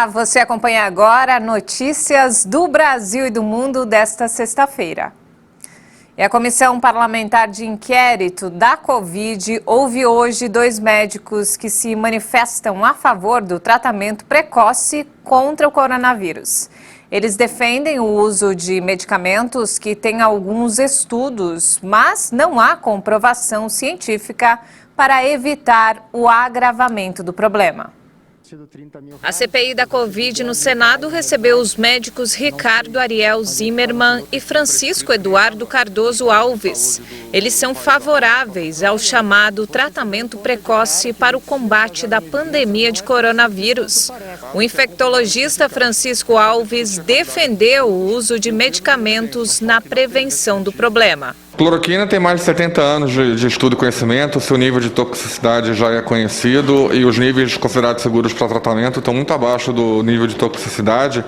Olá, você acompanha agora notícias do Brasil e do mundo desta sexta-feira. E a Comissão Parlamentar de Inquérito da Covid ouve hoje 2 médicos que se manifestam a favor do tratamento precoce contra o coronavírus. Eles defendem o uso de medicamentos que têm alguns estudos, mas não há comprovação científica para evitar o agravamento do problema. A CPI da Covid no Senado recebeu os médicos Ricardo Ariel Zimmermann e Francisco Eduardo Cardoso Alves. Eles são favoráveis ao chamado tratamento precoce para o combate da pandemia de coronavírus. O infectologista Francisco Alves defendeu o uso de medicamentos na prevenção do problema. Cloroquina tem mais de 70 anos de estudo e conhecimento, seu nível de toxicidade já é conhecido e os níveis considerados seguros para tratamento estão muito abaixo do nível de toxicidade.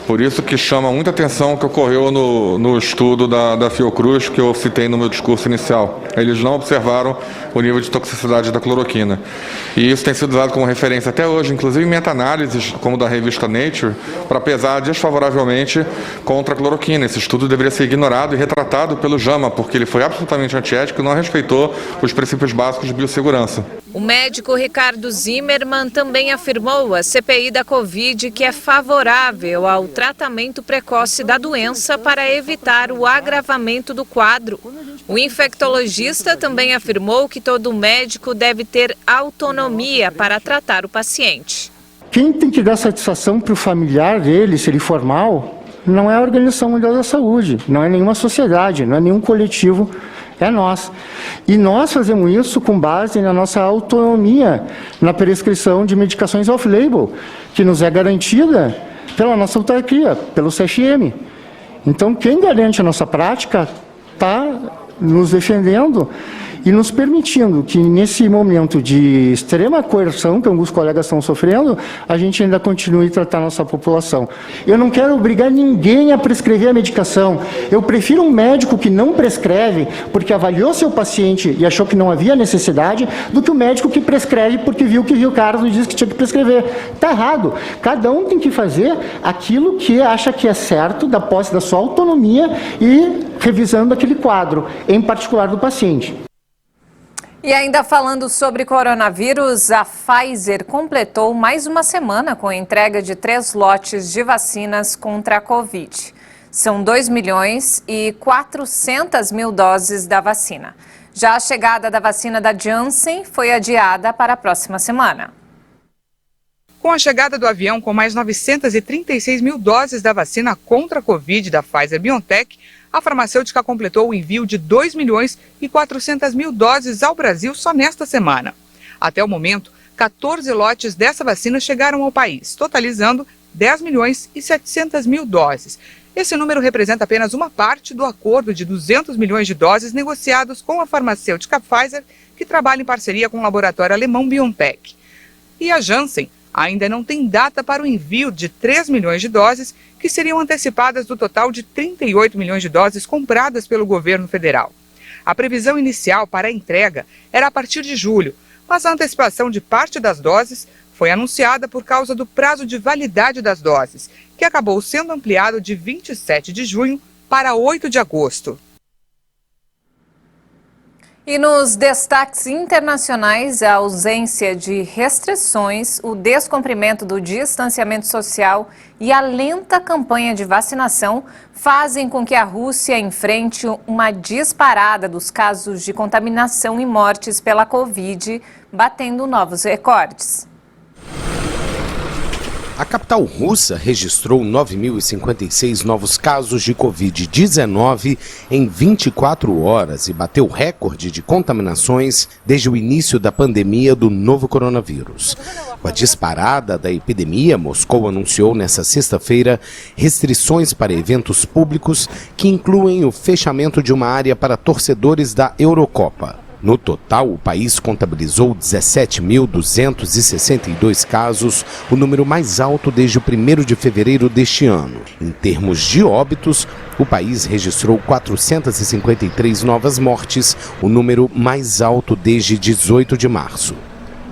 Por isso que chama muita atenção o que ocorreu no estudo da Fiocruz, que eu citei no meu discurso inicial. Eles não observaram o nível de toxicidade da cloroquina. E isso tem sido usado como referência até hoje, inclusive em meta-análises, como da revista Nature, para pesar desfavoravelmente contra a cloroquina. Esse estudo deveria ser ignorado e retratado pelo JAMA, porque ele foi absolutamente antiético e não respeitou os princípios básicos de biossegurança. O médico Ricardo Zimmermann também afirmou à CPI da Covid que é favorável ao tratamento precoce da doença para evitar o agravamento do quadro. O infectologista também afirmou que todo médico deve ter autonomia para tratar o paciente. Quem tem que dar satisfação para o familiar dele, se ele for mal, não é a Organização Mundial da Saúde, não é nenhuma sociedade, não é nenhum coletivo, é nós. E nós fazemos isso com base na nossa autonomia, na prescrição de medicações off-label, que nos é garantida pela nossa autarquia, pelo CFM. Então, quem garante a nossa prática está nos defendendo e nos permitindo que, nesse momento de extrema coerção que alguns colegas estão sofrendo, a gente ainda continue a tratar a nossa população. Eu não quero obrigar ninguém a prescrever a medicação. Eu prefiro um médico que não prescreve porque avaliou seu paciente e achou que não havia necessidade, do que o médico que prescreve porque viu que Rio Carlos disse que tinha que prescrever. Está errado. Cada um tem que fazer aquilo que acha que é certo, da posse da sua autonomia e revisando aquele quadro, em particular do paciente. E ainda falando sobre coronavírus, a Pfizer completou mais uma semana com a entrega de 3 lotes de vacinas contra a Covid. São 2.400.000 doses da vacina. Já a chegada da vacina da Janssen foi adiada para a próxima semana. Com a chegada do avião com mais 936.000 doses da vacina contra a Covid da Pfizer-BioNTech, a farmacêutica completou o envio de 2.400.000 doses ao Brasil só nesta semana. Até o momento, 14 lotes dessa vacina chegaram ao país, totalizando 10.700.000 doses. Esse número representa apenas uma parte do acordo de 200 milhões de doses negociados com a farmacêutica Pfizer, que trabalha em parceria com o laboratório alemão BioNTech. E a Janssen ainda não tem data para o envio de 3 milhões de doses, que seriam antecipadas do total de 38 milhões de doses compradas pelo governo federal. A previsão inicial para a entrega era a partir de julho, mas a antecipação de parte das doses foi anunciada por causa do prazo de validade das doses, que acabou sendo ampliado de 27 de junho para 8 de agosto. E nos destaques internacionais, a ausência de restrições, o descumprimento do distanciamento social e a lenta campanha de vacinação fazem com que a Rússia enfrente uma disparada dos casos de contaminação e mortes pela Covid, batendo novos recordes. A capital russa registrou 9.056 novos casos de Covid-19 em 24 horas e bateu recorde de contaminações desde o início da pandemia do novo coronavírus. Com a disparada da epidemia, Moscou anunciou nesta sexta-feira restrições para eventos públicos que incluem o fechamento de uma área para torcedores da Eurocopa. No total, o país contabilizou 17.262 casos, o número mais alto desde o 1º de fevereiro deste ano. Em termos de óbitos, o país registrou 453 novas mortes, o número mais alto desde 18 de março.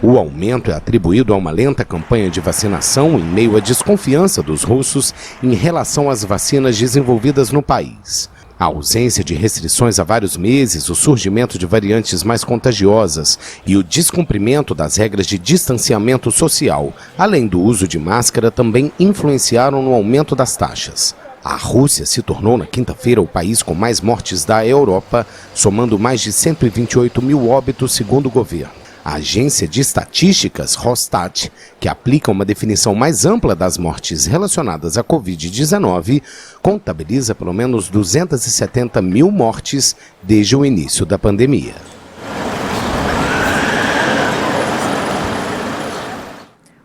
O aumento é atribuído a uma lenta campanha de vacinação em meio à desconfiança dos russos em relação às vacinas desenvolvidas no país. A ausência de restrições há vários meses, o surgimento de variantes mais contagiosas e o descumprimento das regras de distanciamento social, além do uso de máscara, também influenciaram no aumento das taxas. A Rússia se tornou na quinta-feira o país com mais mortes da Europa, somando mais de 128 mil óbitos, segundo o governo. A agência de estatísticas Rosstat, que aplica uma definição mais ampla das mortes relacionadas à Covid-19, contabiliza pelo menos 270 mil mortes desde o início da pandemia.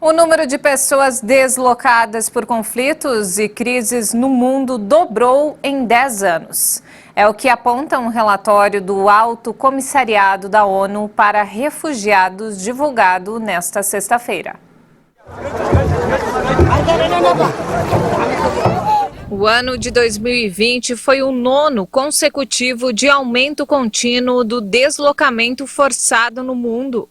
O número de pessoas deslocadas por conflitos e crises no mundo dobrou em 10 anos. É o que aponta um relatório do Alto Comissariado da ONU para Refugiados, divulgado nesta sexta-feira. O ano de 2020 foi o 9º consecutivo de aumento contínuo do deslocamento forçado no mundo.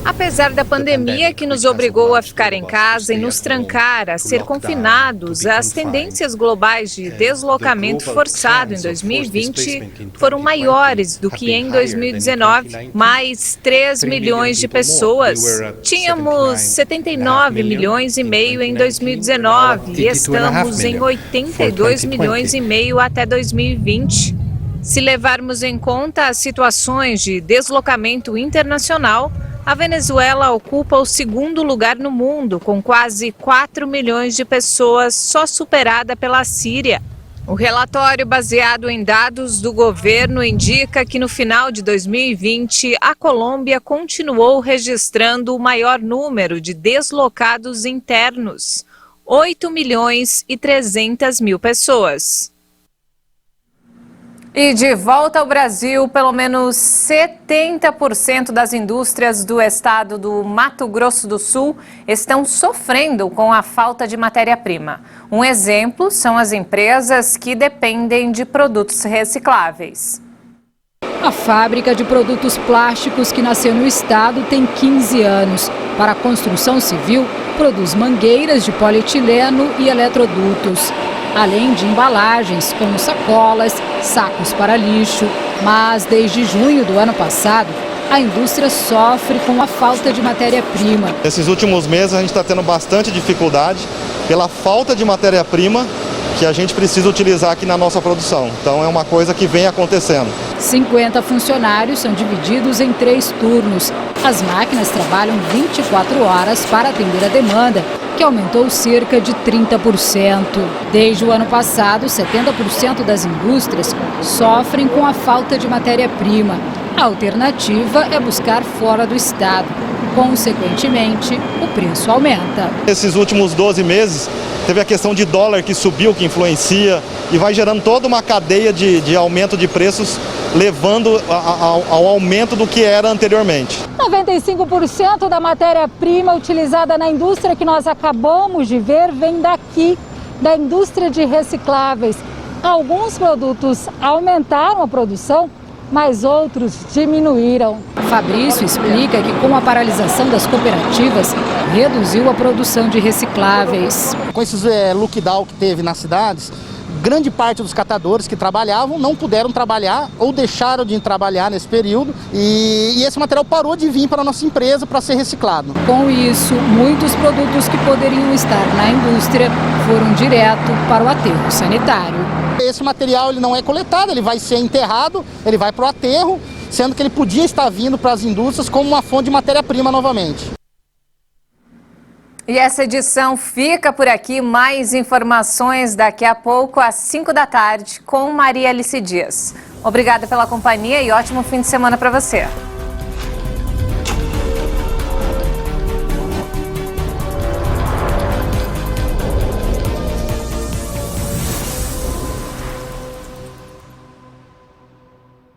Apesar da pandemia que nos obrigou a ficar em casa e nos trancar, a ser confinados, as tendências globais de deslocamento forçado em 2020 foram maiores do que em 2019, mais 3 milhões de pessoas. Tínhamos 79 milhões e meio em 2019 e estamos em 82 milhões e meio até 2020. Se levarmos em conta as situações de deslocamento internacional, a Venezuela ocupa o 2º lugar no mundo, com quase 4 milhões de pessoas, só superada pela Síria. O relatório, baseado em dados do governo, indica que no final de 2020, a Colômbia continuou registrando o maior número de deslocados internos, 8 milhões e 300 mil pessoas. E de volta ao Brasil, pelo menos 70% das indústrias do estado do Mato Grosso do Sul estão sofrendo com a falta de matéria-prima. Um exemplo são as empresas que dependem de produtos recicláveis. A fábrica de produtos plásticos que nasceu no estado tem 15 anos. Para a construção civil, produz mangueiras de polietileno e eletrodutos, além de embalagens como sacolas, sacos para lixo. Mas desde junho do ano passado, a indústria sofre com a falta de matéria-prima. Nesses últimos meses a gente está tendo bastante dificuldade pela falta de matéria-prima que a gente precisa utilizar aqui na nossa produção. Então é uma coisa que vem acontecendo. 50 funcionários são divididos em 3 turnos. As máquinas trabalham 24 horas para atender a demanda, que aumentou cerca de 30%. Desde o ano passado, 70% das indústrias sofrem com a falta de matéria-prima. A alternativa é buscar fora do estado. Consequentemente, o preço aumenta. Nesses últimos 12 meses, teve a questão de dólar que subiu, que influencia, e vai gerando toda uma cadeia de aumento de preços, levando ao aumento do que era anteriormente. 95% da matéria-prima utilizada na indústria que nós acabamos de ver vem daqui, da indústria de recicláveis. Alguns produtos aumentaram a produção, mas outros diminuíram. Fabrício explica que com a paralisação das cooperativas, reduziu a produção de recicláveis. Com esses lockdown que teve nas cidades, grande parte dos catadores que trabalhavam não puderam trabalhar ou deixaram de trabalhar nesse período e esse material parou de vir para a nossa empresa para ser reciclado. Com isso, muitos produtos que poderiam estar na indústria foram direto para o aterro sanitário. Esse material ele não é coletado, ele vai ser enterrado, ele vai para o aterro, sendo que ele podia estar vindo para as indústrias como uma fonte de matéria-prima novamente. E essa edição fica por aqui. Mais informações daqui a pouco, às 5 da tarde, com Maria Alice Dias. Obrigada pela companhia e ótimo fim de semana para você.